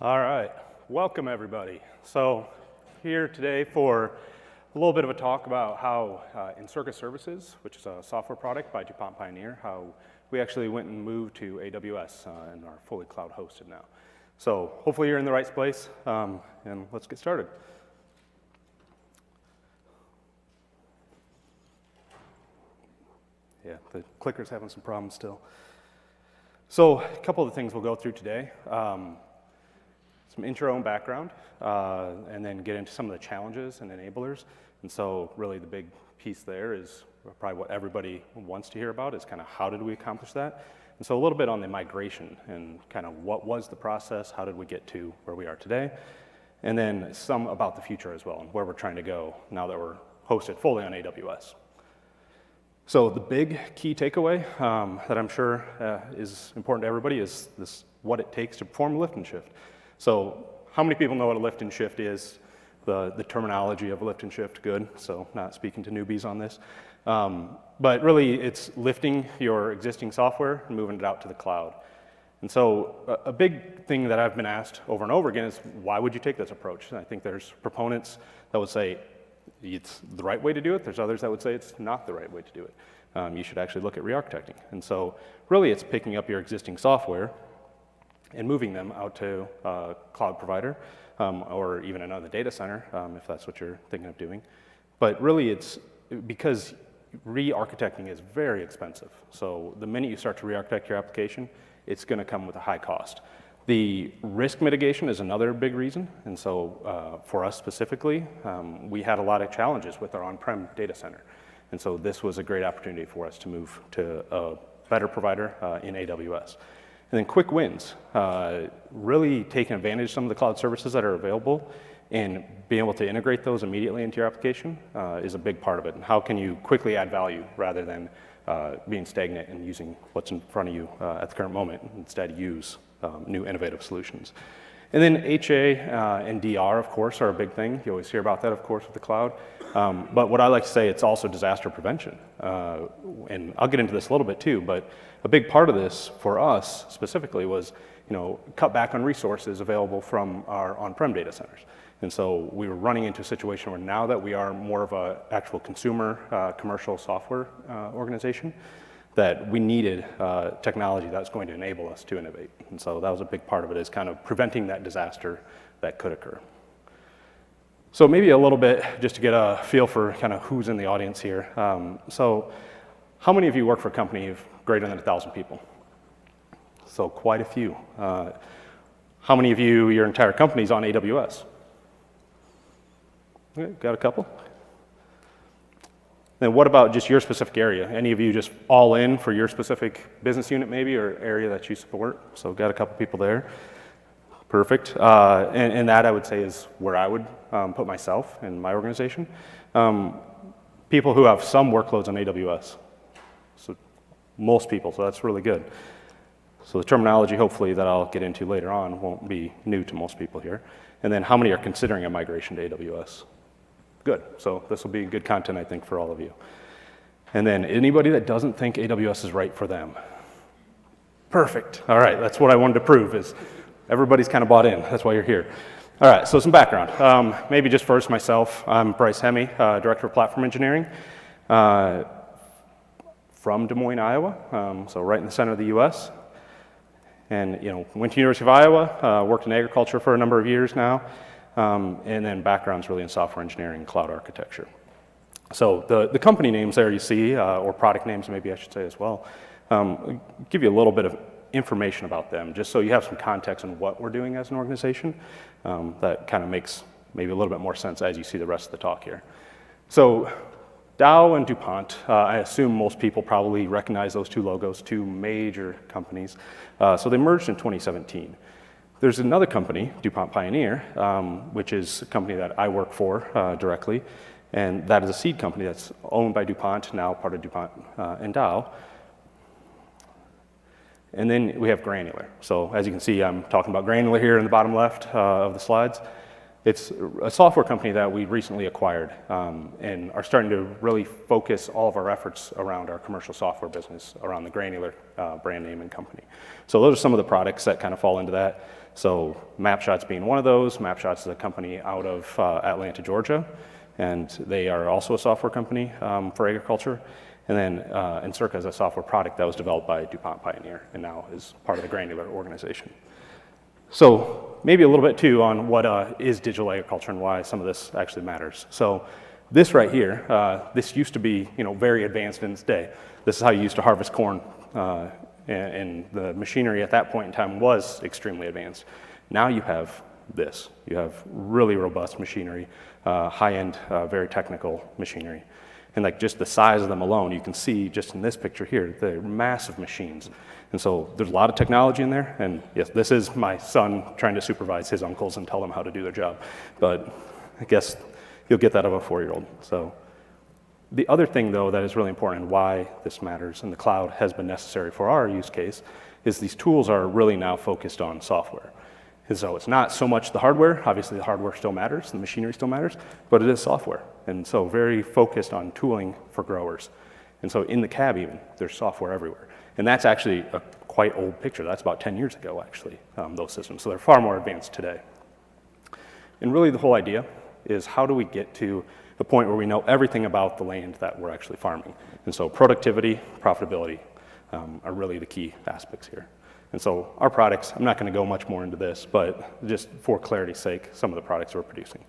All right, welcome everybody. So here today for a little bit of a talk about how Encirca Services, which is a software product by DuPont Pioneer, how we actually went and moved to AWS and are fully cloud hosted now. So hopefully you're in the right place, and let's get started. Yeah, the clicker's having some problems still. So a couple of the things we'll go through today. Some intro and background, and then get into some of the challenges and enablers. And so really the big piece there is probably what everybody wants to hear about is kind of how did we accomplish that? And so a little bit on the migration and kind of what was the process, how did we get to where we are today? And then some about the future as well and where we're trying to go now that we're hosted fully on AWS. So the big key takeaway that I'm sure is important to everybody is this: what it takes to perform a lift and shift. So how many people know what a lift and shift is? The terminology of a lift and shift, good. So not speaking to newbies on this. But really it's lifting your existing software and moving it out to the cloud. And so a big thing that I've been asked over and over again is, why would you take this approach? And I think there's proponents that would say it's the right way to do it. There's others that would say it's not the right way to do it. You should actually look at re-architecting. And so really it's picking up your existing software and moving them out to a cloud provider or even another data center if that's what you're thinking of doing. But really it's because re-architecting is very expensive. So the minute you start to re-architect your application, it's going to come with a high cost. The risk mitigation is another big reason. And so for us specifically, we had a lot of challenges with our on-prem data center. And so this was a great opportunity for us to move to a better provider in AWS. And then quick wins, really taking advantage of some of the cloud services that are available and being able to integrate those immediately into your application is a big part of it. And how can you quickly add value rather than being stagnant and using what's in front of you at the current moment, instead use new innovative solutions. And then HA and DR, of course, are a big thing. You always hear about that, of course, with the cloud. But what I like to say, it's also disaster prevention. And I'll get into this a little bit too, but a big part of this for us specifically was, cut back on resources available from our on-prem data centers. And so we were running into a situation where now that we are more of an actual consumer commercial software organization, that we needed technology that's going to enable us to innovate. And so that was a big part of it, is kind of preventing that disaster that could occur. So maybe a little bit, just to get a feel for kind of who's in the audience here. So how many of you work for a company of greater than 1,000 people? So quite a few. How many of you, your entire company's on AWS? Okay, got a couple. Then what about just your specific area? Any of you just all in for your specific business unit maybe, or area that you support? So got a couple people there. Perfect. And that I would say is where I would put myself in my organization. People who have some workloads on AWS. So most people, so that's really good. So the terminology hopefully that I'll get into later on won't be new to most people here. And then how many are considering a migration to AWS? Good. So this will be good content, I think, for all of you. And then anybody that doesn't think AWS is right for them? Perfect. All right, that's what I wanted to prove, is everybody's kind of bought in. That's why you're here. All right, so some background. Maybe just first myself. I'm Bryce Hemme, Director of Platform Engineering from Des Moines, Iowa, so right in the center of the US. And went to University of Iowa, worked in agriculture for a number of years now. And then background's really in software engineering and cloud architecture. So the company names there you see, or product names maybe I should say as well, give you a little bit of information about them, just so you have some context on what we're doing as an organization. That kind of makes maybe a little bit more sense as you see the rest of the talk here. So Dow and DuPont, I assume most people probably recognize those two logos, two major companies. So they merged in 2017. There's another company, DuPont Pioneer, which is a company that I work for directly, and that is a seed company that's owned by DuPont, now part of DuPont and Dow. And then we have Granular. So as you can see, I'm talking about Granular here in the bottom left of the slides. It's a software company that we recently acquired and are starting to really focus all of our efforts around our commercial software business, around the Granular brand name and company. So those are some of the products that kind of fall into that. So Mapshots being one of those. Mapshots is a company out of Atlanta, Georgia, and they are also a software company for agriculture. And then Encirca is a software product that was developed by DuPont Pioneer and now is part of the Granular organization. So maybe a little bit too on what is digital agriculture and why some of this actually matters. So this right here, this used to be very advanced in its day. This is how you used to harvest corn, and the machinery at that point in time was extremely advanced. Now you have this. You have really robust machinery, high-end, very technical machinery. And like just the size of them alone, you can see just in this picture here, they're massive machines. And so there's a lot of technology in there. And yes, this is my son trying to supervise his uncles and tell them how to do their job. But I guess you'll get that of a 4-year-old. So the other thing, though, that is really important and why this matters and the cloud has been necessary for our use case is these tools are really now focused on software. And so it's not so much the hardware. Obviously, the hardware still matters, the machinery still matters, but it is software. And so very focused on tooling for growers. And so in the cab even, there's software everywhere. And that's actually a quite old picture. That's about 10 years ago, actually, those systems. So they're far more advanced today. And really the whole idea is how do we get to the point where we know everything about the land that we're actually farming. And so productivity, profitability are really the key aspects here. And so our products, I'm not going to go much more into this, but just for clarity's sake, some of the products we're producing.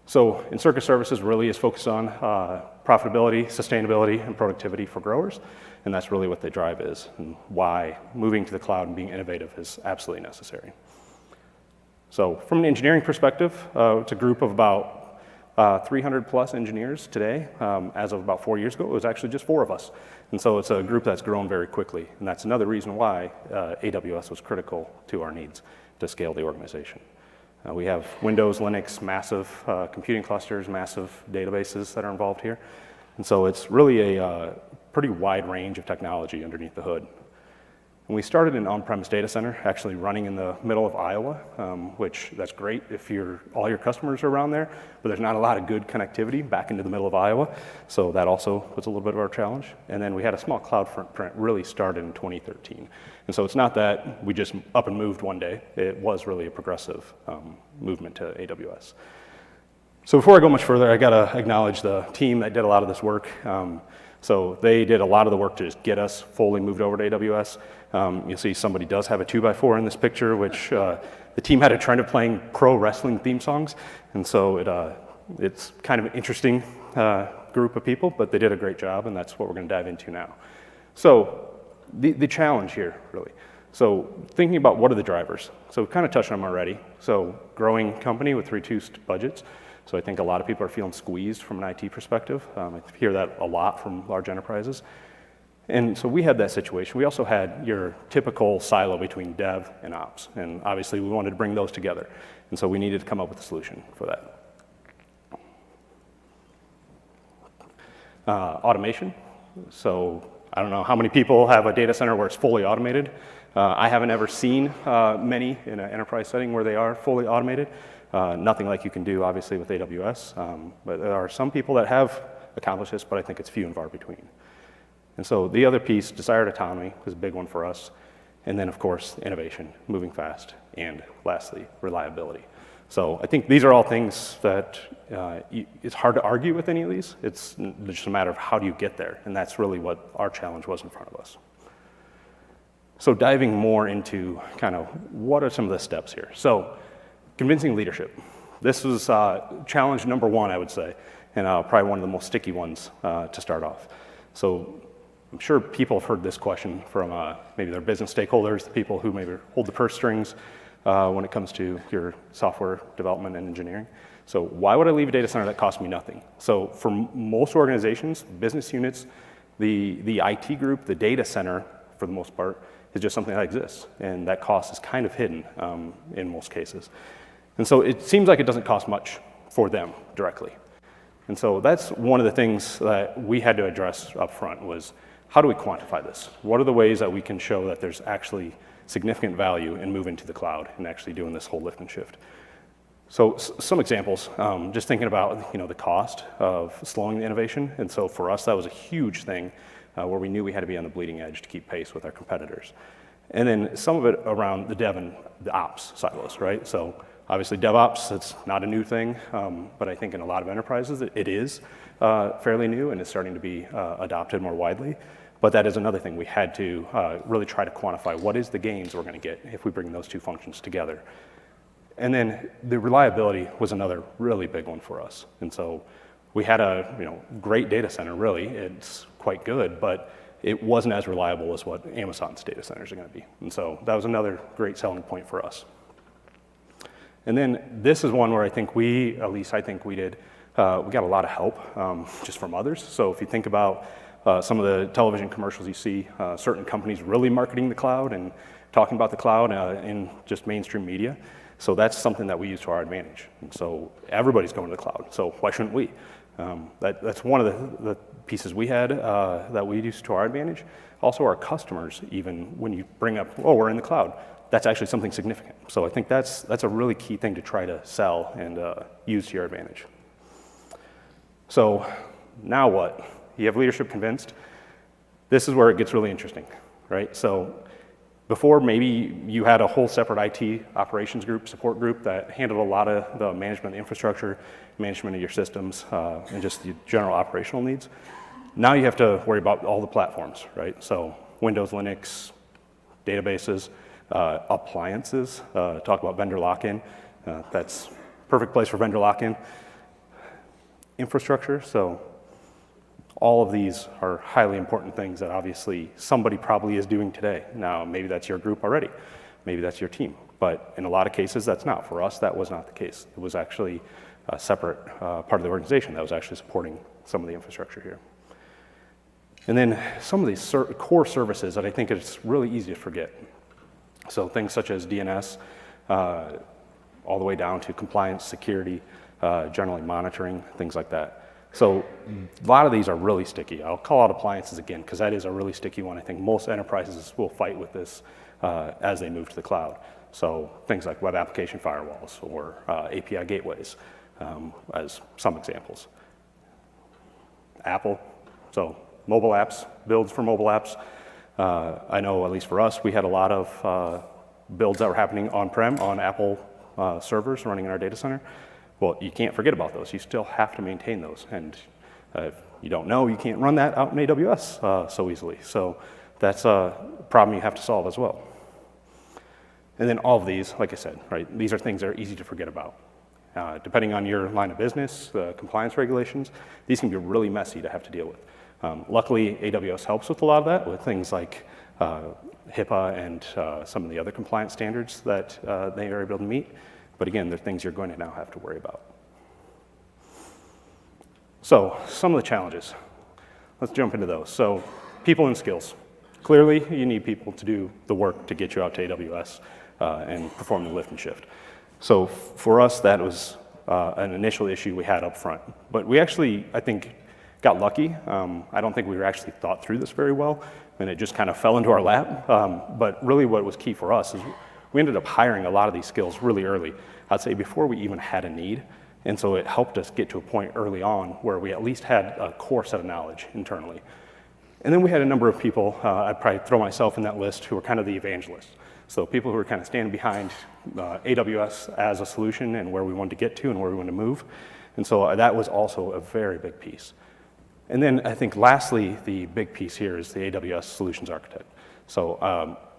So Encirca Services really is focused on profitability, sustainability, and productivity for growers. And that's really what the drive is and why moving to the cloud and being innovative is absolutely necessary. So from an engineering perspective, it's a group of about 300 plus engineers today. As of about 4 years ago, it was actually just 4 of us. And so it's a group that's grown very quickly. And that's another reason why AWS was critical to our needs to scale the organization. We have Windows, Linux, massive computing clusters, massive databases that are involved here. And so it's really a pretty wide range of technology underneath the hood. And we started an on-premise data center, actually running in the middle of Iowa, which that's great if all your customers are around there, but there's not a lot of good connectivity back into the middle of Iowa, so that also was a little bit of our challenge. And then we had a small cloud footprint really started in 2013. And so it's not that we just up and moved one day, it was really a progressive movement to AWS. So before I go much further, I gotta acknowledge the team that did a lot of this work. So they did a lot of the work to just get us fully moved over to AWS. You'll see somebody does have a 2x4 in this picture, which the team had a trend of playing pro wrestling theme songs. And so it's kind of an interesting group of people, but they did a great job, and that's what we're gonna dive into now. So the challenge here, really. So thinking about what are the drivers. So we've kind of touched on them already. So growing company with reduced budgets. So I think a lot of people are feeling squeezed from an IT perspective. I hear that a lot from large enterprises. And so we had that situation. We also had your typical silo between dev and ops. And obviously we wanted to bring those together. And so we needed to come up with a solution for that. Automation. So I don't know how many people have a data center where it's fully automated. I haven't ever seen many in an enterprise setting where they are fully automated. Nothing like you can do, obviously, with AWS. But there are some people that have accomplished this, but I think it's few and far between. And so the other piece, desired autonomy, was a big one for us. And then, of course, innovation, moving fast. And lastly, reliability. So I think these are all things that it's hard to argue with any of these. It's just a matter of how do you get there. And that's really what our challenge was in front of us. So diving more into kind of what are some of the steps here. So convincing leadership. This was challenge number 1, I would say, and probably one of the most sticky ones to start off. So I'm sure people have heard this question from maybe their business stakeholders, the people who maybe hold the purse strings when it comes to your software development and engineering. So why would I leave a data center that costs me nothing? So for most organizations, business units, the IT group, the data center, for the most part, is just something that exists, and that cost is kind of hidden in most cases. And so it seems like it doesn't cost much for them directly. And so that's one of the things that we had to address up front was, how do we quantify this? What are the ways that we can show that there's actually significant value in moving to the cloud and actually doing this whole lift and shift? So some examples, just thinking about the cost of slowing the innovation. And so for us, that was a huge thing where we knew we had to be on the bleeding edge to keep pace with our competitors. And then some of it around the dev and the ops silos, right? So obviously DevOps, it's not a new thing, but I think in a lot of enterprises it is fairly new and is starting to be adopted more widely. But that is another thing we had to really try to quantify what is the gains we're going to get if we bring those two functions together. And then the reliability was another really big one for us. And so we had a great data center, really. It's quite good, but it wasn't as reliable as what Amazon's data centers are going to be. And so that was another great selling point for us. And then this is one where I think we did, we got a lot of help just from others. So if you think about some of the television commercials you see, certain companies really marketing the cloud and talking about the cloud in just mainstream media. So that's something that we use to our advantage. And so everybody's going to the cloud, so why shouldn't we? That's one of the pieces we had that we used to our advantage. Also our customers, even when you bring up, oh, we're in the cloud, that's actually something significant. So I think that's a really key thing to try to sell and use to your advantage. So now what? You have leadership convinced. This is where it gets really interesting, right? So before, maybe you had a whole separate IT operations group, support group that handled a lot of the management of the infrastructure, management of your systems, and just the general operational needs. Now you have to worry about all the platforms, right? So Windows, Linux, databases, appliances, talk about vendor lock-in. That's perfect place for vendor lock-in. Infrastructure, so all of these are highly important things that obviously somebody probably is doing today. Now, maybe that's your group already. Maybe that's your team. But in a lot of cases, that's not. For us, that was not the case. It was actually a separate part of the organization that was actually supporting some of the infrastructure here. And then some of these core services that I think it's really easy to forget. So things such as DNS, all the way down to compliance, security, generally monitoring, things like that. So a lot of these are really sticky. I'll call out appliances again, because that is a really sticky one. I think most enterprises will fight with this as they move to the cloud. So things like web application firewalls or API gateways as some examples. Apple, so mobile apps, builds for mobile apps. I know, at least for us, we had a lot of builds that were happening on-prem on Apple servers running in our data center. Well, you can't forget about those. You still have to maintain those. And if you don't know, you can't run that out in AWS so easily. So that's a problem you have to solve as well. And then all of these, like I said, right, these are things that are easy to forget about. Depending on your line of business, the compliance regulations, these can be really messy to have to deal with. Luckily, AWS helps with a lot of that, with things like HIPAA and some of the other compliance standards that they are able to meet. But again, they're things you're going to now have to worry about. So some of the challenges. Let's jump into those. So people and skills. Clearly, you need people to do the work to get you out to AWS and perform the lift and shift. So for us, that was an initial issue we had up front. But we actually, I think, got lucky. I don't think we were actually thought through this very well, and it just kind of fell into our lap. But really what was key for us is we ended up hiring a lot of these skills really early. I'd say before we even had a need. And so it helped us get to a point early on where we at least had a core set of knowledge internally. And then we had a number of people, I'd probably throw myself in that list, who were kind of the evangelists. So people who were kind of standing behind AWS as a solution and where we wanted to get to and where we wanted to move. And so that was also a very big piece. And then I think lastly, the big piece here is the AWS solutions architect. So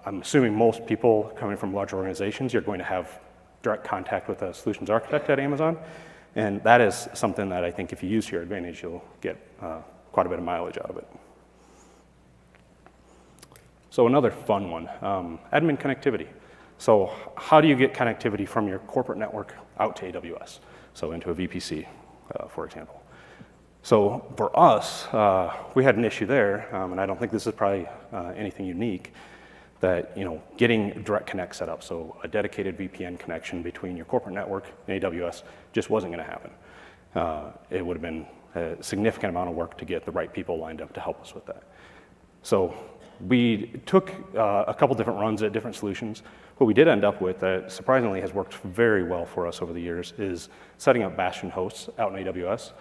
I'm assuming most people coming from large organizations, you're going to have direct contact with a solutions architect at Amazon. And that is something that I think if you use to your advantage, you'll get quite a bit of mileage out of it. So another fun one, admin connectivity. So how do you get connectivity from your corporate network out to AWS? So into a VPC, for example. So for us, we had an issue there, and I don't think this is probably anything unique, that getting direct connect set up, so a dedicated VPN connection between your corporate network and AWS just wasn't going to happen. It would have been a significant amount of work to get the right people lined up to help us with that. So we took a couple different runs at different solutions. What we did end up with that surprisingly has worked very well for us over the years is setting up Bastion hosts out in AWS.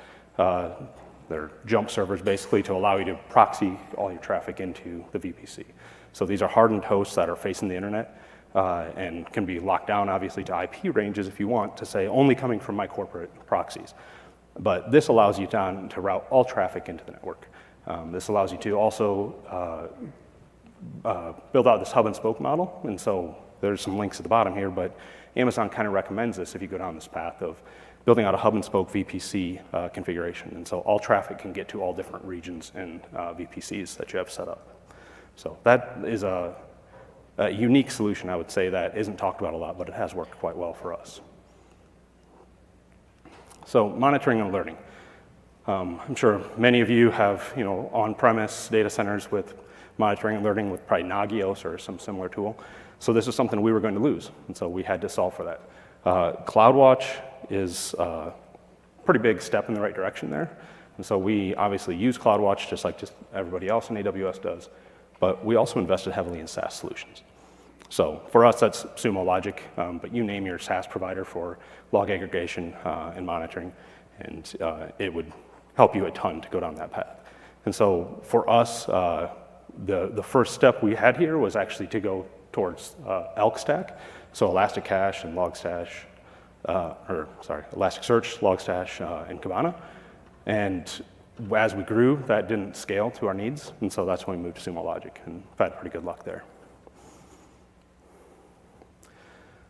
They're jump servers basically to allow you to proxy all your traffic into the VPC. So these are hardened hosts that are facing the internet and can be locked down, obviously, to IP ranges if you want to say only coming from my corporate proxies. But this allows you to route all traffic into the network. This allows you to also build out this hub and spoke model. And so there's some links at the bottom here, but Amazon kind of recommends this if you go down this path of building out a hub and spoke VPC configuration. And so all traffic can get to all different regions and VPCs that you have set up. So that is a unique solution, I would say, that isn't talked about a lot, but it has worked quite well for us. So monitoring and alerting. I'm sure many of you have on-premise data centers with monitoring and alerting with probably Nagios or some similar tool. So this is something we were going to lose, and so we had to solve for that. CloudWatch is a pretty big step in the right direction there. And so we obviously use CloudWatch just like everybody else in AWS does, but we also invested heavily in SaaS solutions. So for us, that's Sumo Logic, but you name your SaaS provider for log aggregation and monitoring, and it would help you a ton to go down that path. And so for us, the first step we had here was actually to go towards Elk Stack, so Elasticache and Logstash, Elasticsearch, Logstash, and Kibana. And as we grew, that didn't scale to our needs, and so that's when we moved to Sumo Logic, and we've had pretty good luck there.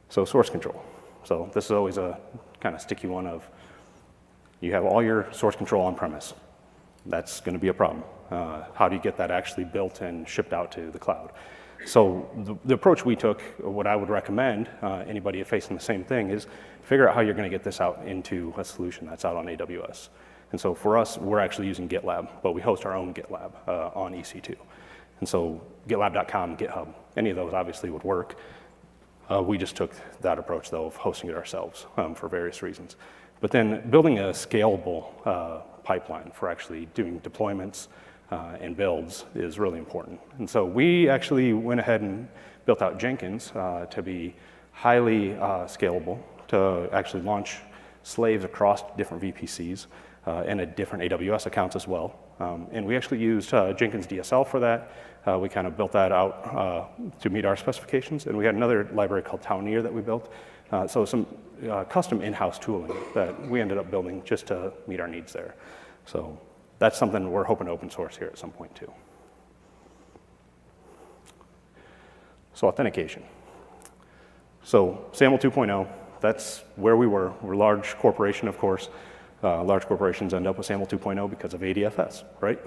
So source control. So this is always a kind of sticky one of, you have all your source control on premise. That's going to be a problem. How do you get that actually built and shipped out to the cloud? So the approach we took, what I would recommend anybody facing the same thing, is figure out how you're going to get this out into a solution that's out on AWS. And so for us, we're actually using GitLab, but we host our own GitLab on EC2. And so GitLab.com, GitHub, any of those obviously would work. We just took that approach, though, of hosting it ourselves for various reasons. But then building a scalable pipeline for actually doing deployments and builds is really important. And so we actually went ahead and built out Jenkins to be highly scalable, to actually launch slaves across different VPCs and at different AWS accounts as well. And we actually used Jenkins DSL for that. We kind of built that out to meet our specifications. And we had another library called Pioneer that we built. So some custom in-house tooling that we ended up building just to meet our needs there. So that's something we're hoping to open source here at some point too. So authentication. So SAML 2.0, that's where we were. We're a large corporation, of course. Large corporations end up with SAML 2.0 because of ADFS, right?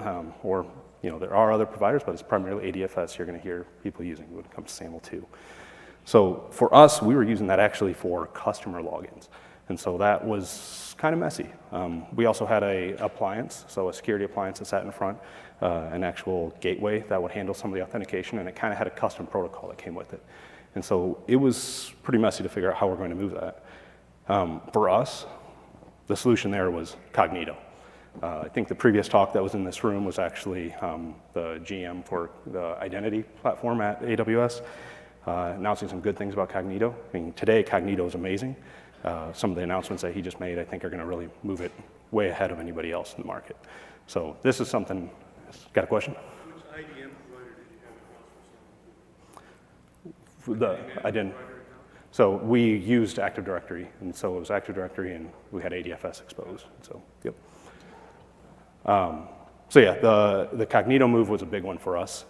Or there are other providers, but it's primarily ADFS you're going to hear people using when it comes to SAML 2. So for us, we were using that actually for customer logins. And so that was kind of messy. We also had an appliance, so a security appliance that sat in front, an actual gateway that would handle some of the authentication, and it kind of had a custom protocol that came with it. And so it was pretty messy to figure out how we're going to move that. For us, the solution there was Cognito. I think the previous talk that was in this room was actually the GM for the identity platform at AWS, announcing some good things about Cognito. I mean, today, Cognito is amazing. Some of the announcements that he just made, I think, are going to really move it way ahead of anybody else in the market. So this is something. Got a question? Which IDM provider did you have across? I didn't. So we used Active Directory, and so it was Active Directory, and we had ADFS exposed. So yep. So yeah, the Cognito move was a big one for us.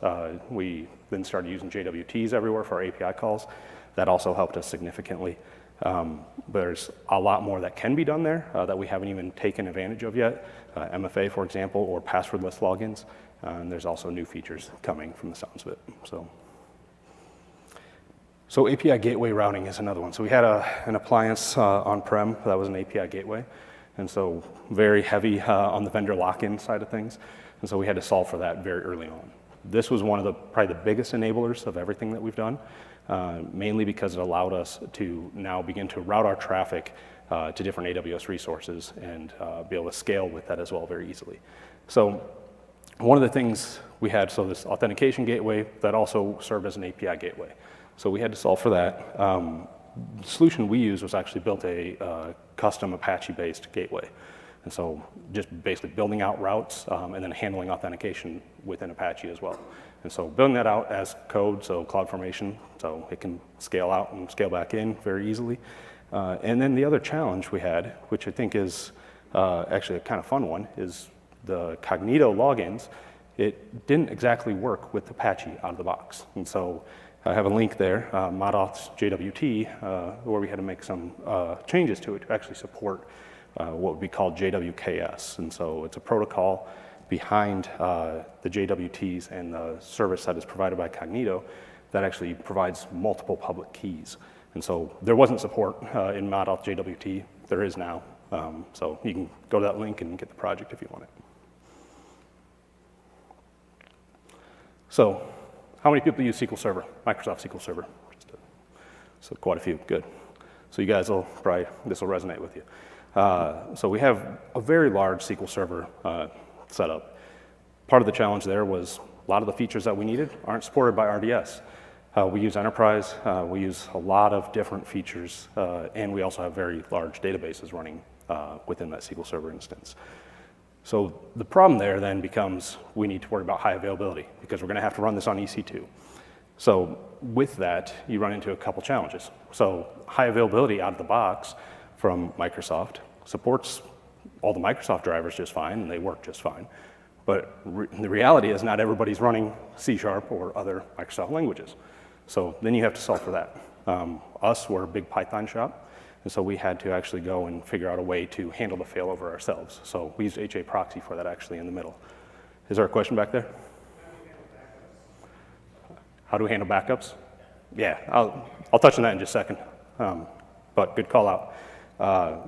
We then started using JWTs everywhere for our API calls. That also helped us significantly. There's a lot more that can be done there that we haven't even taken advantage of yet. MFA, for example, or passwordless logins. And there's also new features coming from the sounds of it. So API gateway routing is another one. So we had an appliance on-prem that was an API gateway. And so very heavy on the vendor lock-in side of things. And so we had to solve for that very early on. This was one of probably the biggest enablers of everything that we've done, mainly because it allowed us to now begin to route our traffic to different AWS resources and be able to scale with that as well very easily. So one of the things we had, so this authentication gateway that also served as an API gateway. So we had to solve for that. The solution we used was actually built a custom Apache-based gateway. And so just basically building out routes and then handling authentication within Apache as well. And so building that out as code, so CloudFormation, so it can scale out and scale back in very easily. And then the other challenge we had, which I think is actually a kind of fun one, is the Cognito logins. It didn't exactly work with Apache out of the box. And so I have a link there, modauths JWT, where we had to make some changes to it to actually support what would be called JWKS. And so it's a protocol behind the JWTs and the service that is provided by Cognito that actually provides multiple public keys. And so there wasn't support in modauth JWT. There is now. So you can go to that link and get the project if you want it. So how many people use SQL Server, Microsoft SQL Server? So quite a few, good. So you guys will probably, this will resonate with you. So we have a very large SQL Server setup. Part of the challenge there was a lot of the features that we needed aren't supported by RDS. We use Enterprise, we use a lot of different features, and we also have very large databases running within that SQL Server instance. So the problem there then becomes we need to worry about high availability because we're going to have to run this on EC2. So with that, you run into a couple challenges. So high availability out of the box from Microsoft supports all the Microsoft drivers just fine, and they work just fine. But the reality is not everybody's running C# or other Microsoft languages. So then you have to solve for that. We're a big Python shop, and so we had to actually go and figure out a way to handle the failover ourselves. So we used HA proxy for that actually in the middle. Is there a question back there? How do we handle backups? Yeah, I'll touch on that in just a second, but good call out. A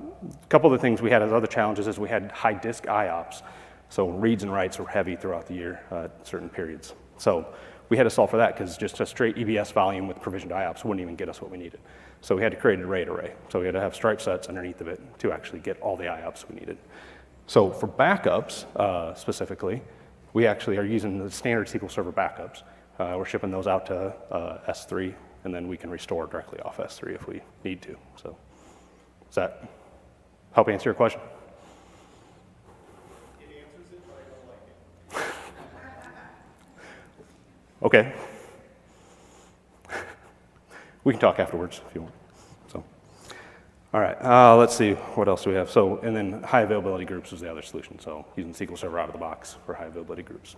couple of the things we had as other challenges is we had high disk IOPS. So reads and writes were heavy throughout the year at certain periods. So we had to solve for that because just a straight EBS volume with provisioned IOPS wouldn't even get us what we needed. So we had to create an array. So we had to have stripe sets underneath of it to actually get all the IOPS we needed. So for backups specifically, we actually are using the standard SQL Server backups. We're shipping those out to S3, and then we can restore directly off S3 if we need to. So does that help answer your question? Okay. We can talk afterwards if you want. So, all right, let's see, what else do we have? So, and then high availability groups was the other solution. So using SQL Server out of the box for high availability groups.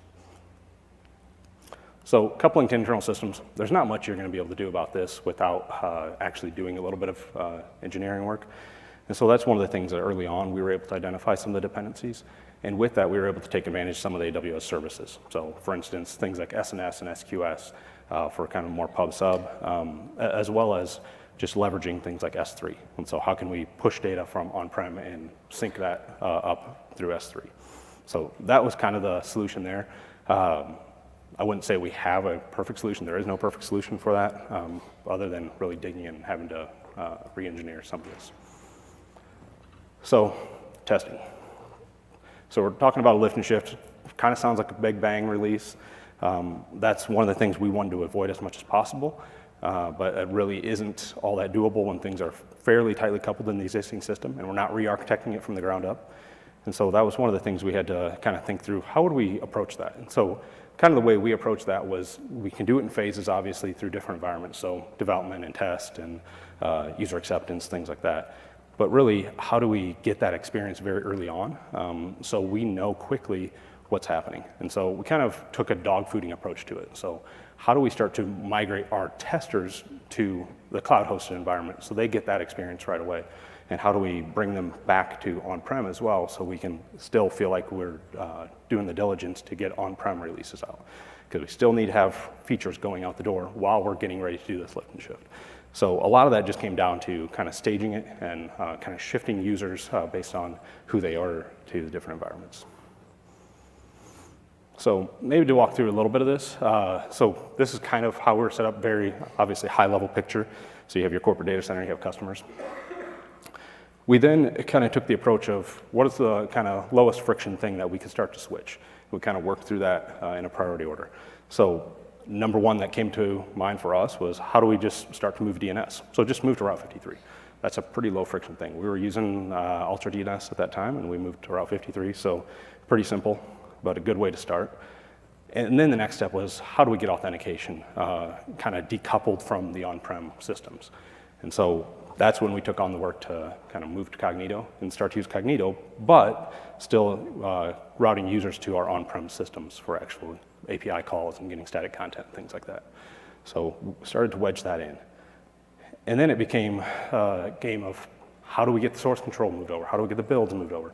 So coupling to internal systems, there's not much you're gonna be able to do about this without actually doing a little bit of engineering work. And so that's one of the things that early on we were able to identify some of the dependencies. And with that, we were able to take advantage of some of the AWS services. So for instance, things like SNS and SQS for kind of more pub sub, as well as just leveraging things like S3. And so how can we push data from on-prem and sync that up through S3? So that was kind of the solution there. I wouldn't say we have a perfect solution. There is no perfect solution for that, other than really digging in and having to re-engineer some of this. So testing. So we're talking about a lift and shift. Kind of sounds like a big bang release. That's one of the things we wanted to avoid as much as possible, but it really isn't all that doable when things are fairly tightly coupled in the existing system and we're not re-architecting it from the ground up. And so that was one of the things we had to kind of think through. How would we approach that? And so kind of the way we approached that was we can do it in phases, obviously, through different environments. So development and test and user acceptance, things like that. But really, how do we get that experience very early on so we know quickly what's happening? And so we kind of took a dog-fooding approach to it. So how do we start to migrate our testers to the cloud-hosted environment so they get that experience right away? And how do we bring them back to on-prem as well so we can still feel like we're doing the diligence to get on-prem releases out? Because we still need to have features going out the door while we're getting ready to do this lift and shift. So a lot of that just came down to kind of staging it and kind of shifting users based on who they are to the different environments. So maybe to walk through a little bit of this. So this is kind of how we're set up, very obviously high-level picture. So you have your corporate data center, you have customers. We then kind of took the approach of what is the kind of lowest friction thing that we could start to switch. We kind of worked through that in a priority order. So number one that came to mind for us was how do we just start to move DNS? So just move to Route 53. that's a pretty low friction thing. We were using Ultra DNS at that time, and we moved to Route 53, so pretty simple, but a good way to start. And then the next step was, how do we get authentication kind of decoupled from the on-prem systems? And so that's when we took on the work to kind of move to Cognito and start to use Cognito, but still routing users to our on-prem systems for actual API calls and getting static content, things like that. So we started to wedge that in. And then it became a game of, how do we get the source control moved over? How do we get the builds moved over?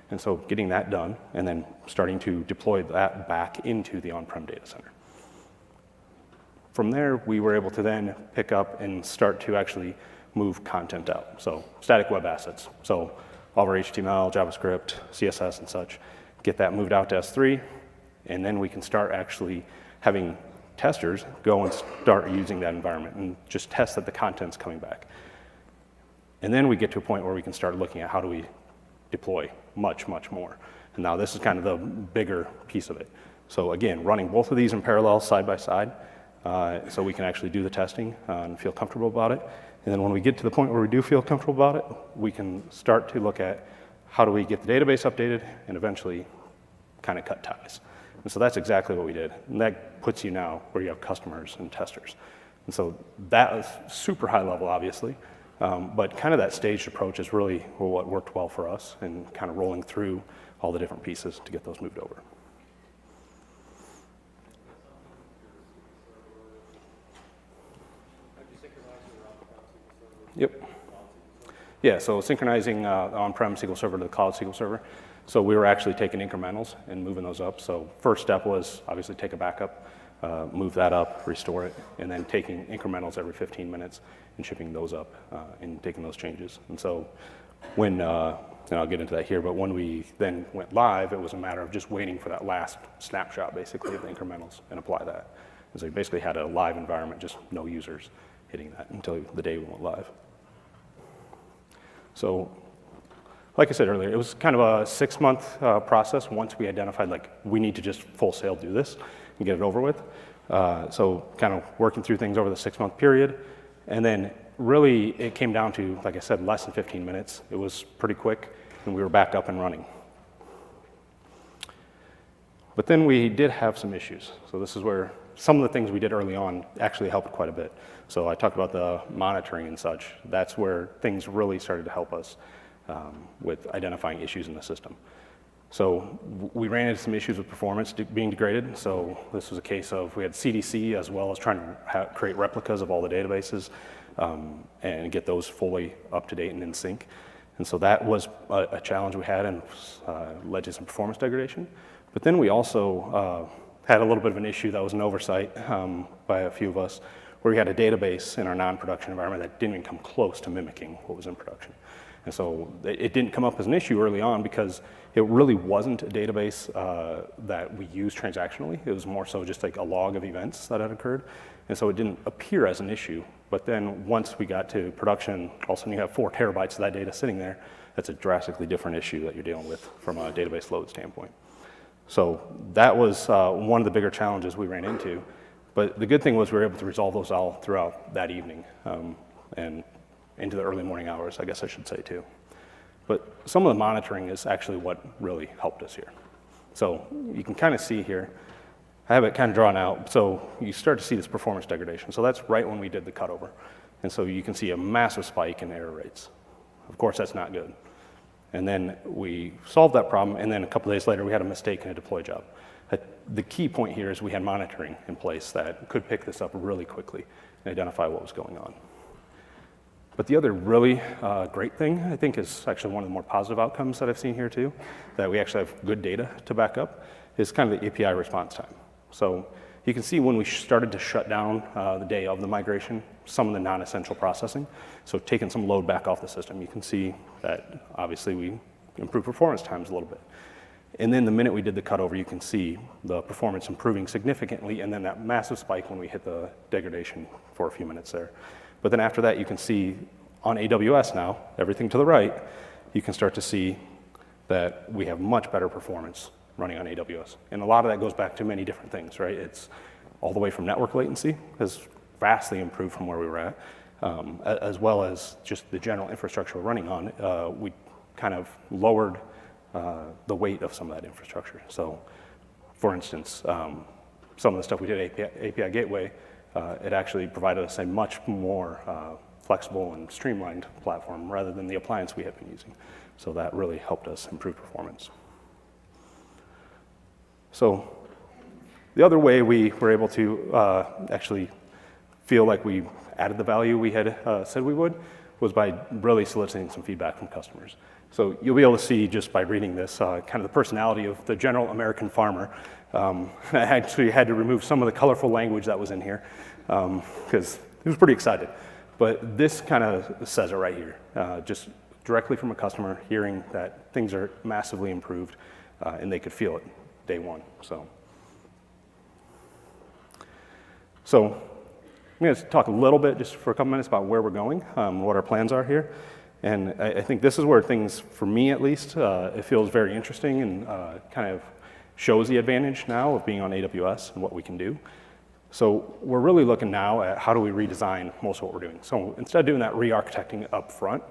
And so getting that done, and then starting to deploy that back into the on-prem data center. From there, we were able to then pick up and start to actually move content out. So static web assets. So all of our HTML, JavaScript, CSS, and such, get that moved out to S3, and then we can start actually having testers go and start using that environment and just test that the content's coming back. And then we get to a point where we can start looking at how do we deploy much, much more. And now this is kind of the bigger piece of it. So again, running both of these in parallel, side by side, so we can actually do the testing and feel comfortable about it. And then when we get to the point where we do feel comfortable about it, we can start to look at how do we get the database updated and eventually kind of cut ties. And so that's exactly what we did. And that puts you now where you have customers and testers. And so that was super high level, obviously. But kind of that staged approach is really what worked well for us, and kind of rolling through all the different pieces to get those moved over. Yep. Yeah, so synchronizing on-prem SQL Server to the cloud SQL Server. So we were actually taking incrementals and moving those up. So first step was obviously take a backup, move that up, restore it, and then taking incrementals every 15 minutes and shipping those up and taking those changes. And so when, and I'll get into that here, but when we then went live, it was a matter of just waiting for that last snapshot, basically, of the incrementals and apply that. And so we basically had a live environment, just no users hitting that until the day we went live. So like I said earlier, it was kind of a 6-month process once we identified, like, we need to just full sail do this and get it over with. So kind of working through things over the 6-month period. And then really it came down to, like I said, less than 15 minutes. It was pretty quick, and we were back up and running. But then we did have some issues. So this is where some of the things we did early on actually helped quite a bit. So I talked about the monitoring and such. That's where things really started to help us with identifying issues in the system. So we ran into some issues with performance being degraded. So this was a case of, we had CDC as well as trying to create replicas of all the databases and get those fully up to date and in sync. And so that was a challenge we had, and led to some performance degradation. But then we also had a little bit of an issue that was an oversight by a few of us, where we had a database in our non-production environment that didn't even come close to mimicking what was in production. And so it didn't come up as an issue early on because it really wasn't a database that we used transactionally. It was more so just like a log of events that had occurred. And so it didn't appear as an issue. But then once we got to production, all of a sudden you have 4 terabytes of that data sitting there. That's a drastically different issue that you're dealing with from a database load standpoint. So that was one of the bigger challenges we ran into. But the good thing was we were able to resolve those all throughout that evening and into the early morning hours, I guess I should say too. But some of the monitoring is actually what really helped us here. So you can kind of see here, I have it kind of drawn out. So you start to see this performance degradation. So that's right when we did the cutover. And so you can see a massive spike in error rates. Of course, that's not good. And then we solved that problem, and then a couple days later, we had a mistake in a deploy job. The key point here is we had monitoring in place that could pick this up really quickly and identify what was going on. But the other really great thing, I think, is actually one of the more positive outcomes that I've seen here too, that we actually have good data to back up, is kind of the API response time. So you can see when we started to shut down the day of the migration, some of the non-essential processing, so taking some load back off the system, you can see that obviously we improved performance times a little bit. And then the minute we did the cutover, you can see the performance improving significantly, and then that massive spike when we hit the degradation for a few minutes there. But then after that, you can see on AWS now, everything to the right, you can start to see that we have much better performance running on AWS. And a lot of that goes back to many different things, right? It's all the way from network latency has vastly improved from where we were at. as well as just the general infrastructure we're running on, we kind of lowered the weight of some of that infrastructure. So, for instance, some of the stuff we did at API Gateway, it actually provided us a much more flexible and streamlined platform rather than the appliance we had been using. So that really helped us improve performance. So the other way we were able to actually feel like we added the value we had said we would was by really soliciting some feedback from customers. So you'll be able to see just by reading this kind of the personality of the general American farmer. I actually had to remove some of the colorful language that was in here because he was pretty excited. But this kind of says it right here, just directly from a customer hearing that things are massively improved and they could feel it day one. So I'm going to talk a little bit just for a couple minutes about where we're going, what our plans are here. And I think this is where things, for me at least, it feels very interesting and kind of shows the advantage now of being on AWS and what we can do. So we're really looking now at how do we redesign most of what we're doing. So instead of doing that re-architecting up front,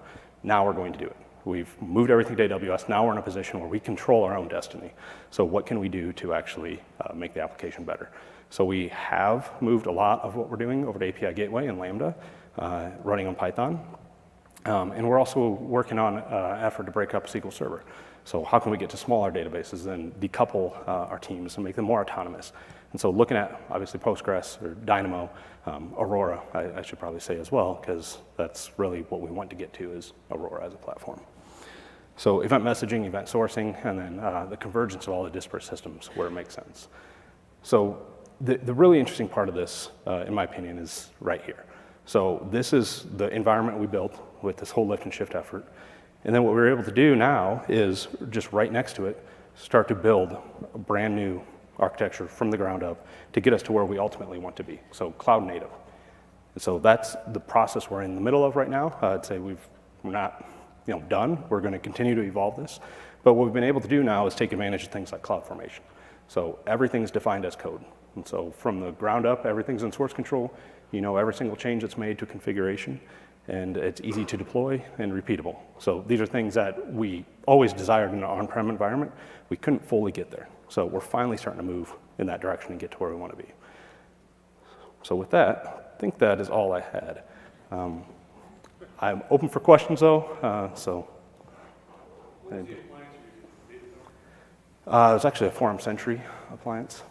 now we're going to do it. We've moved everything to AWS. Now we're in a position where we control our own destiny. So what can we do to actually make the application better? So we have moved a lot of what we're doing over to API Gateway and Lambda, running on Python. And we're also working on an effort to break up SQL Server. So how can we get to smaller databases and decouple our teams and make them more autonomous? And so looking at, obviously, Postgres or Dynamo, Aurora, I should probably say as well, because that's really what we want to get to is Aurora as a platform. So event messaging, event sourcing, and then the convergence of all the disparate systems where it makes sense. So the really interesting part of this, in my opinion, is right here. So this is the environment we built with this whole lift and shift effort. And then what we're able to do now is just right next to it, start to build a brand new architecture from the ground up to get us to where we ultimately want to be, so cloud native. And so that's the process we're in the middle of right now. I'd say we're not done. We're going to continue to evolve this. But what we've been able to do now is take advantage of things like CloudFormation. So everything's defined as code. And so from the ground up, everything's in source control. You know every single change that's made to configuration, and it's easy to deploy and repeatable. So these are things that we always desired in an on-prem environment. We couldn't fully get there. So we're finally starting to move in that direction and get to where we want to be. So with that, I think that is all I had. I'm open for questions, though. What's the appliance you use? It was actually a Forum Sentry appliance.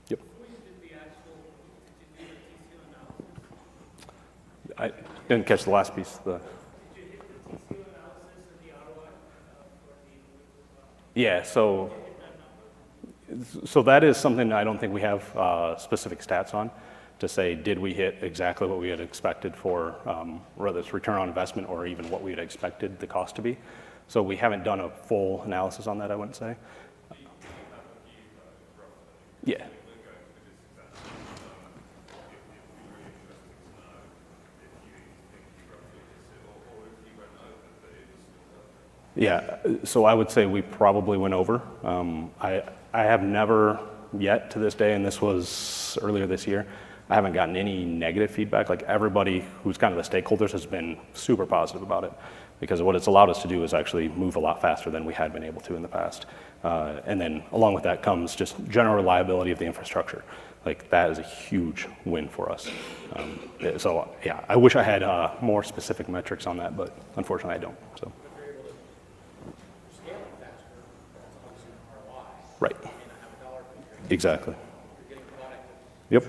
Yep. I didn't catch the last piece. Yeah, so that is something I don't think we have specific stats on to say, did we hit exactly what we had expected for whether it's return on investment or even what we had expected the cost to be. So we haven't done a full analysis on that, I wouldn't say. Yeah. Yeah, so I would say we probably went over. I have never yet to this day, and this was earlier this year, I haven't gotten any negative feedback. Like everybody who's kind of the stakeholders has been super positive about it because what it's allowed us to do is actually move a lot faster than we had been able to in the past. And then along with that comes just general reliability of the infrastructure. Like that is a huge win for us. So yeah, I wish I had more specific metrics on that, but unfortunately I don't. So. Right. Exactly. Yep.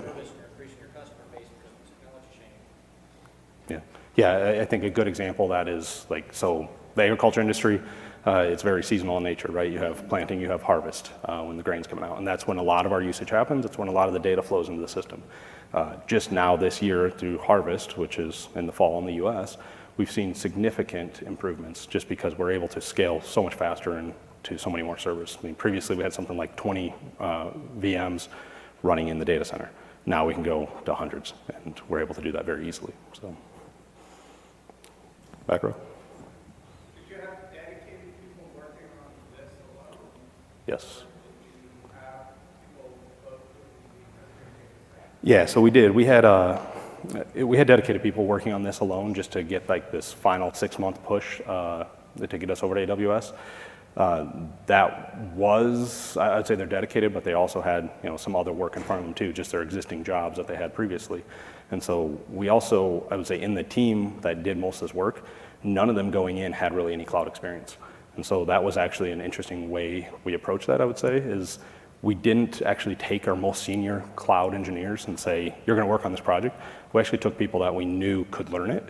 Yeah. Yeah, I think a good example of that is like, so the agriculture industry, it's very seasonal in nature, right? You have planting, you have harvest when the grain's coming out, and that's when a lot of our usage happens. It's when a lot of the data flows into the system. Just now this year through harvest, which is in the fall in the US, we've seen significant improvements just because we're able to scale so much faster and to so many more servers. I mean, previously we had something like 20 VMs running in the data center. Now we can go to hundreds, and we're able to do that very easily. So, back row. Did you have dedicated people working on this alone? Yes. Or did you have people both doing the Yeah, so we did. We had dedicated people working on this alone just to get like this final 6-month push to get us over to AWS. That was, I'd say they're dedicated, but they also had some other work in front of them too, just their existing jobs that they had previously. And so we also, I would say, in the team that did most of this work, none of them going in had really any cloud experience. And so that was actually an interesting way we approached that, I would say, is we didn't actually take our most senior cloud engineers and say, you're going to work on this project. We actually took people that we knew could learn it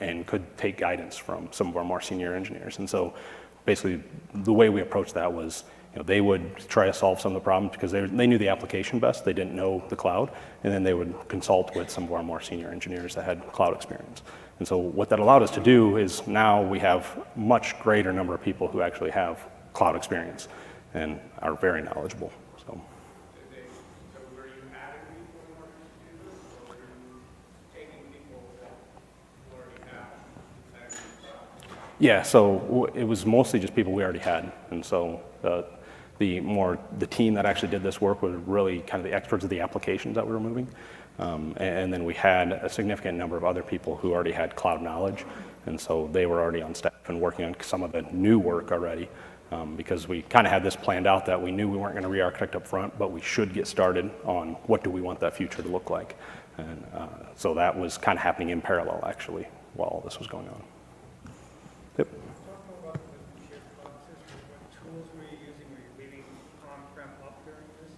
and could take guidance from some of our more senior engineers. And so basically the way we approached that was they would try to solve some of the problems because they knew the application best. They didn't know the cloud. And then they would consult with some of our more senior engineers that had cloud experience. And so what that allowed us to do is now we have much greater number of people who actually have cloud experience and are very knowledgeable. So were you adding people in order to do this, or were you taking people that you already have? yeah, so it was mostly just people we already had. And so the team that actually did this work was really kind of the experts of the applications that we were moving. And then we had a significant number of other people who already had cloud knowledge. And so they were already on staff and working on some of the new work already. Because we kind of had this planned out that we knew we weren't going to re-architect up front, but we should get started on what do we want that future to look like. And so that was kind of happening in parallel, actually, while all this was going on. Yep. Talk more about the shift process. What tools were you using? Were you leaving on-prem up during this?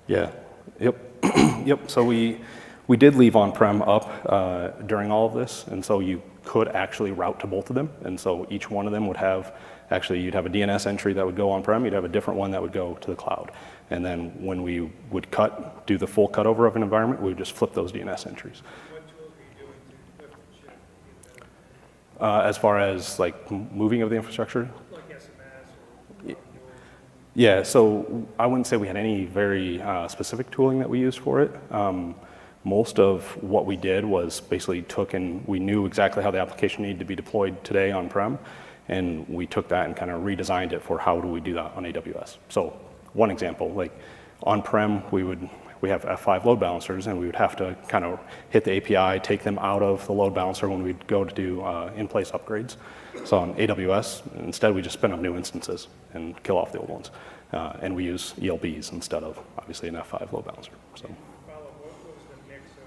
Yeah. Yep. Yep. So we did leave on-prem up during all of this, and so you could actually route to both of them. And so each one of them would have, actually you'd have a DNS entry that would go on-prem, you'd have a different one that would go to the cloud. And then when we would do the full cutover of an environment, we would just flip those DNS entries. What tools were you doing to lift and shift? As far as like moving of the infrastructure? Like SMS or Yeah, so I wouldn't say we had any very specific tooling that we used for it. Most of what we did was basically we knew exactly how the application needed to be deployed today on-prem, and we took that and kind of redesigned it for how do we do that on AWS. So one example, like on-prem, we have F5 load balancers, and we would have to kind of hit the API, take them out of the load balancer when we'd go to do in-place upgrades. So on AWS, instead we just spin up new instances and kill off the old ones. And we use ELBs instead of, obviously, an F5 load balancer. So. what was the mix of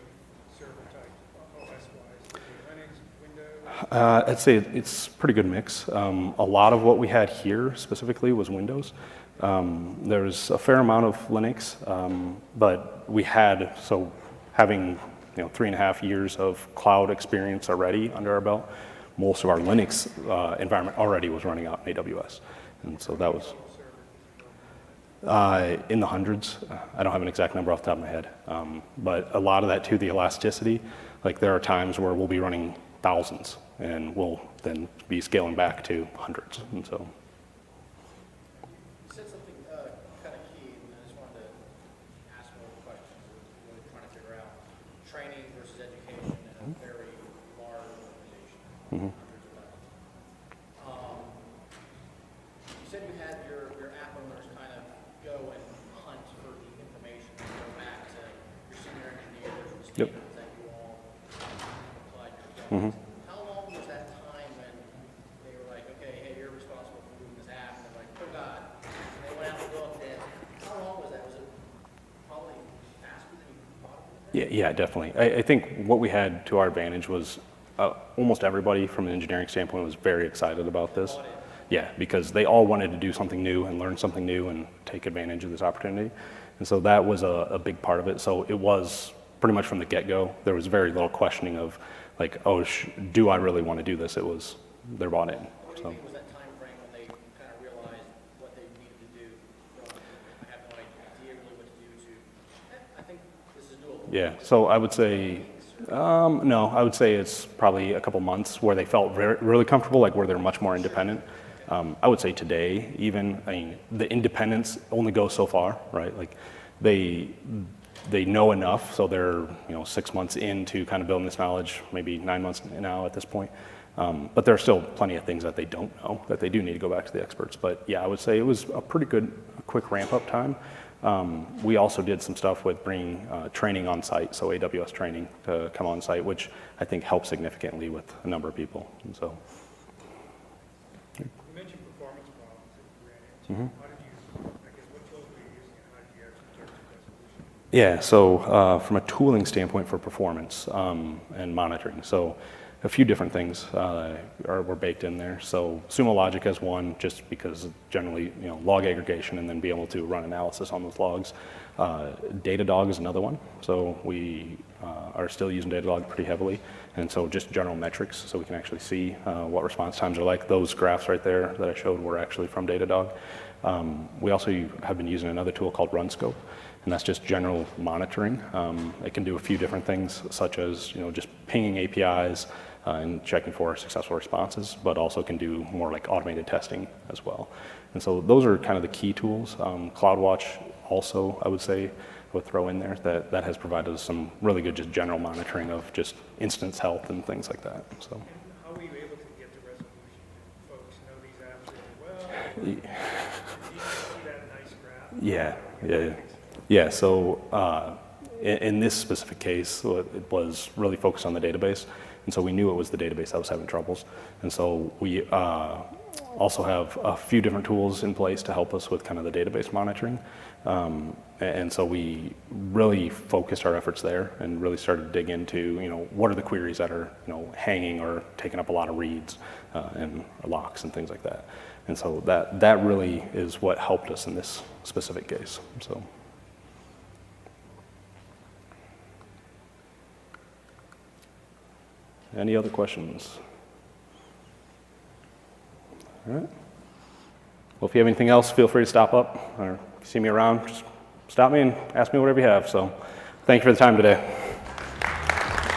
server type OS-wise? Linux, Windows? I'd say it's a pretty good mix. A lot of what we had here specifically was Windows. There's a fair amount of Linux, but we had, so having 3.5 years of cloud experience already under our belt, most of our Linux environment already was running out in AWS. And so that was in the hundreds. I don't have an exact number off the top of my head, but a lot of that too, the elasticity, like there are times where we'll be running thousands and we'll then be scaling back to hundreds. And so. You said something kind of key, and I just wanted to ask more questions. We're really trying to figure out training versus education in a very large organization. Mm-hmm. You said you had your app owners kind of go and hunt for the information and go back to your senior engineers and Yep. statements that you all applied yourselves. Mm-hmm. How long was that time when they were like, okay, hey, you're responsible for moving this app, and they're like, oh God, and they went out and looked, and how long was that? Was it probably faster than you thought it would be? Yeah, definitely. I think what we had to our advantage was almost everybody from an engineering standpoint was very excited about this. Yeah, because they all wanted to do something new and learn something new and take advantage of this opportunity. And so that was a big part of it. So it was pretty much from the get-go, there was very little questioning of like, oh, do I really want to do this? It was, they're bought in. What do you think was that time frame when they kind of realized what they needed to do? From, I have no idea really what to do to, I think this is doable. Yeah, so I would say, no, I would say it's probably a couple months where they felt really comfortable, like where they're much more independent. I would say today, even, I mean, the independence only goes so far, right? Like they know enough, so they're 6 months into kind of building this knowledge, maybe 9 months now at this point. But there are still plenty of things that they don't know that they do need to go back to the experts. But yeah, I would say it was a pretty good, quick ramp up time. We also did some stuff with bringing training on site, so AWS training to come on site, which I think helped significantly with a number of people. And so, You mentioned performance problems that you ran into. How did you, I guess, what tools were you using and how did you actually get to resolution? yeah, so from a tooling standpoint for performance and monitoring, so a few different things were baked in there. So Sumo Logic has one, just because generally, log aggregation and then be able to run analysis on those logs. Datadog is another one. So we are still using Datadog pretty heavily. And so just general metrics, so we can actually see what response times are like. Those graphs right there that I showed were actually from Datadog. We also have been using another tool called RunScope, and that's just general monitoring. It can do a few different things, such as just pinging APIs and checking for successful responses, but also can do more like automated testing as well. And so those are kind of the key tools. CloudWatch also, I would say, would throw in there. That has provided us some really good just general monitoring of just instance health and things like that. So. And how were you able to get the resolution? Did folks know these apps really well? Did you see that nice graph? Yeah. So in this specific case, it was really focused on the database, and so we knew it was the database that was having troubles. And so we also have a few different tools in place to help us with kind of the database monitoring. And so we really focused our efforts there and really started to dig into, what are the queries that are, hanging or taking up a lot of reads and locks and things like that. And so that really is what helped us in this specific case. So. Any other questions? All right. Well, if you have anything else, feel free to stop up, or if you see me around, just stop me and ask me whatever you have. So thank you for the time today.